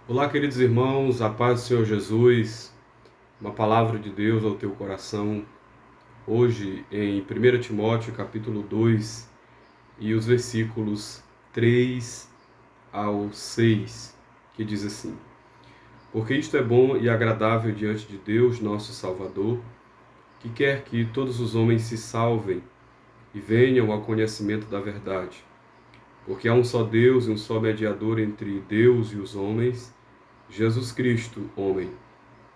Olá, queridos irmãos, a paz do Senhor Jesus, uma palavra de Deus ao teu coração, hoje em 1 Timóteo capítulo 2 e os versículos 3 ao 6, que diz assim: Porque isto é bom e agradável diante de Deus, nosso Salvador, que quer que todos os homens se salvem e venham ao conhecimento da verdade. Porque há um só Deus e um só mediador entre Deus e os homens, Jesus Cristo, homem,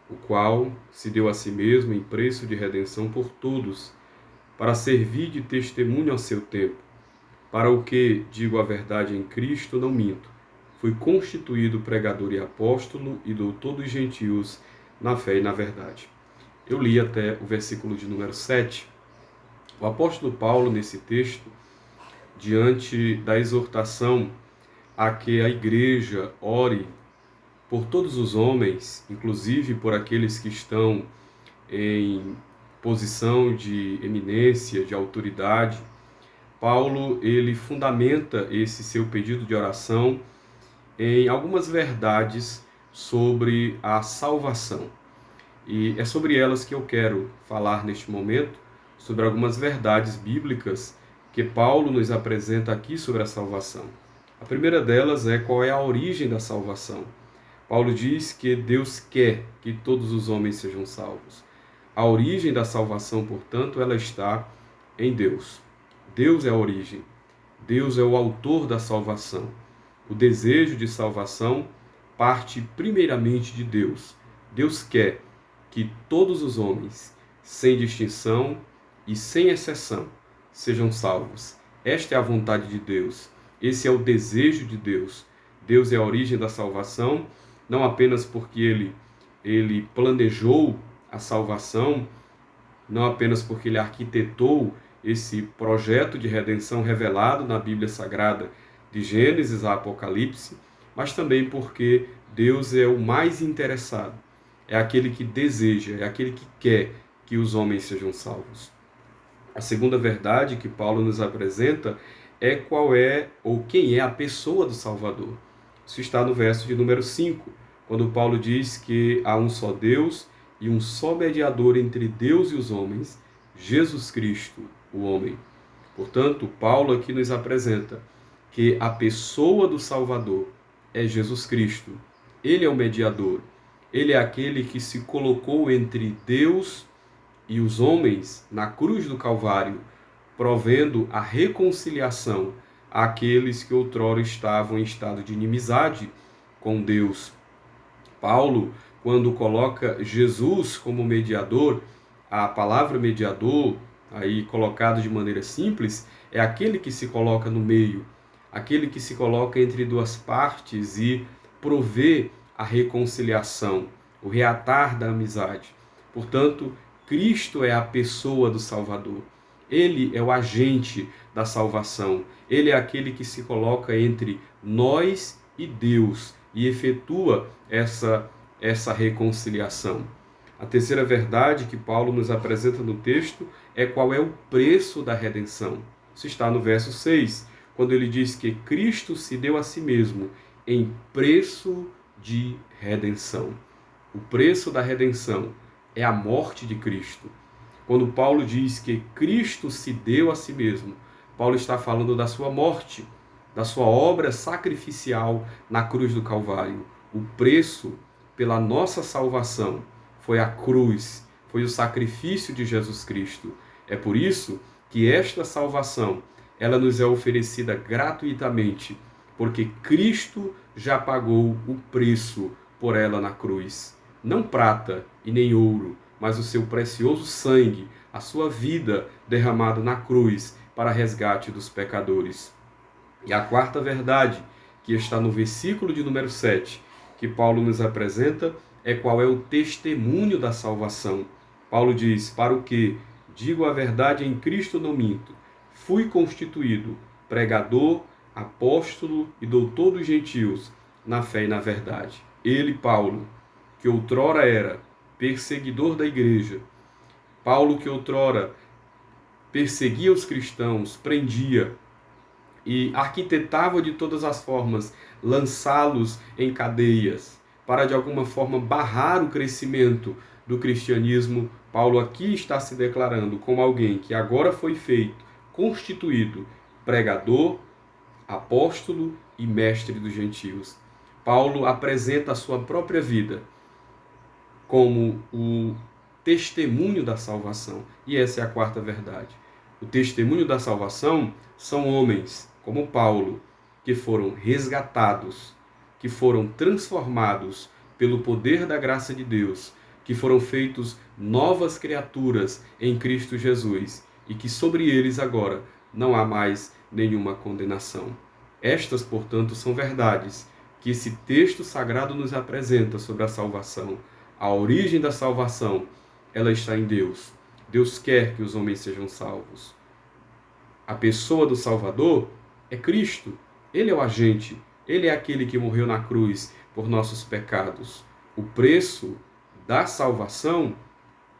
o qual se deu a si mesmo em preço de redenção por todos, para servir de testemunho ao seu tempo, para o que, digo a verdade em Cristo, não minto, fui constituído pregador e apóstolo e doutor dos gentios na fé e na verdade. Eu li até o versículo de número 7. O apóstolo Paulo, nesse texto, diante da exortação a que a igreja ore por todos os homens, inclusive por aqueles que estão em posição de eminência, de autoridade, Paulo ele fundamenta esse seu pedido de oração em algumas verdades sobre a salvação. E é sobre elas que eu quero falar neste momento, sobre algumas verdades bíblicas que Paulo nos apresenta aqui sobre a salvação. A primeira delas é qual é a origem da salvação. Paulo diz que Deus quer que todos os homens sejam salvos. A origem da salvação, portanto, ela está em Deus. Deus é a origem. Deus é o autor da salvação. O desejo de salvação parte primeiramente de Deus. Deus quer que todos os homens, sem distinção e sem exceção, sejam salvos. Esta é a vontade de Deus. Esse é o desejo de Deus. Deus é a origem da salvação, não apenas porque ele planejou a salvação, não apenas porque ele arquitetou esse projeto de redenção revelado na Bíblia Sagrada, de Gênesis a Apocalipse, mas também porque Deus é o mais interessado, é aquele que deseja, é aquele que quer que os homens sejam salvos. A segunda verdade que Paulo nos apresenta é qual é ou quem é a pessoa do Salvador. Isso está no verso de número 5, quando Paulo diz que há um só Deus e um só mediador entre Deus e os homens, Jesus Cristo, o homem. Portanto, Paulo aqui nos apresenta que a pessoa do Salvador é Jesus Cristo. Ele é o mediador. Ele é aquele que se colocou entre Deus e os homens na cruz do Calvário, provendo a reconciliação àqueles que outrora estavam em estado de inimizade com Deus. Paulo, quando coloca Jesus como mediador, a palavra mediador, aí colocado de maneira simples, é aquele que se coloca no meio, aquele que se coloca entre duas partes e provê a reconciliação, o reatar da amizade. Portanto, Cristo é a pessoa do Salvador. Ele é o agente da salvação. Ele é aquele que se coloca entre nós e Deus e efetua essa reconciliação. A terceira verdade que Paulo nos apresenta no texto é qual é o preço da redenção. Isso está no verso 6, quando ele diz que Cristo se deu a si mesmo em preço de redenção. O preço da redenção é a morte de Cristo. Quando Paulo diz que Cristo se deu a si mesmo, Paulo está falando da sua morte, da sua obra sacrificial na cruz do Calvário. O preço pela nossa salvação foi a cruz, foi o sacrifício de Jesus Cristo. É por isso que esta salvação, ela nos é oferecida gratuitamente, porque Cristo já pagou o preço por ela na cruz. Não prata e nem ouro, mas o seu precioso sangue, a sua vida derramada na cruz para resgate dos pecadores. E a quarta verdade, que está no versículo de número 7, que Paulo nos apresenta, é qual é o testemunho da salvação. Paulo diz, para o que, digo a verdade em Cristo não minto, fui constituído pregador, apóstolo e doutor dos gentios, na fé e na verdade. Ele, Paulo, que outrora era perseguidor da igreja, Paulo que outrora perseguia os cristãos, prendia, e arquitetavam de todas as formas lançá-los em cadeias, para de alguma forma barrar o crescimento do cristianismo. Paulo aqui está se declarando como alguém que agora foi feito, constituído pregador, apóstolo e mestre dos gentios. Paulo apresenta a sua própria vida como o testemunho da salvação. E essa é a quarta verdade. O testemunho da salvação são homens como Paulo, que foram resgatados, que foram transformados pelo poder da graça de Deus, que foram feitos novas criaturas em Cristo Jesus e que sobre eles agora não há mais nenhuma condenação. Estas, portanto, são verdades que esse texto sagrado nos apresenta sobre a salvação. A origem da salvação, ela está em Deus. Deus quer que os homens sejam salvos. A pessoa do Salvador é Cristo. Ele é o agente. Ele é aquele que morreu na cruz por nossos pecados. O preço da salvação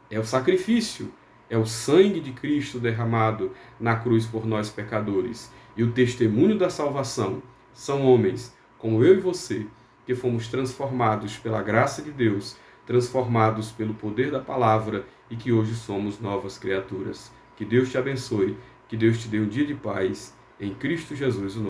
é o sacrifício. É o sangue de Cristo derramado na cruz por nós pecadores. E o testemunho da salvação são homens, como eu e você, que fomos transformados pela graça de Deus, transformados pelo poder da palavra e que hoje somos novas criaturas. Que Deus te abençoe, que Deus te dê um dia de paz em Cristo Jesus, o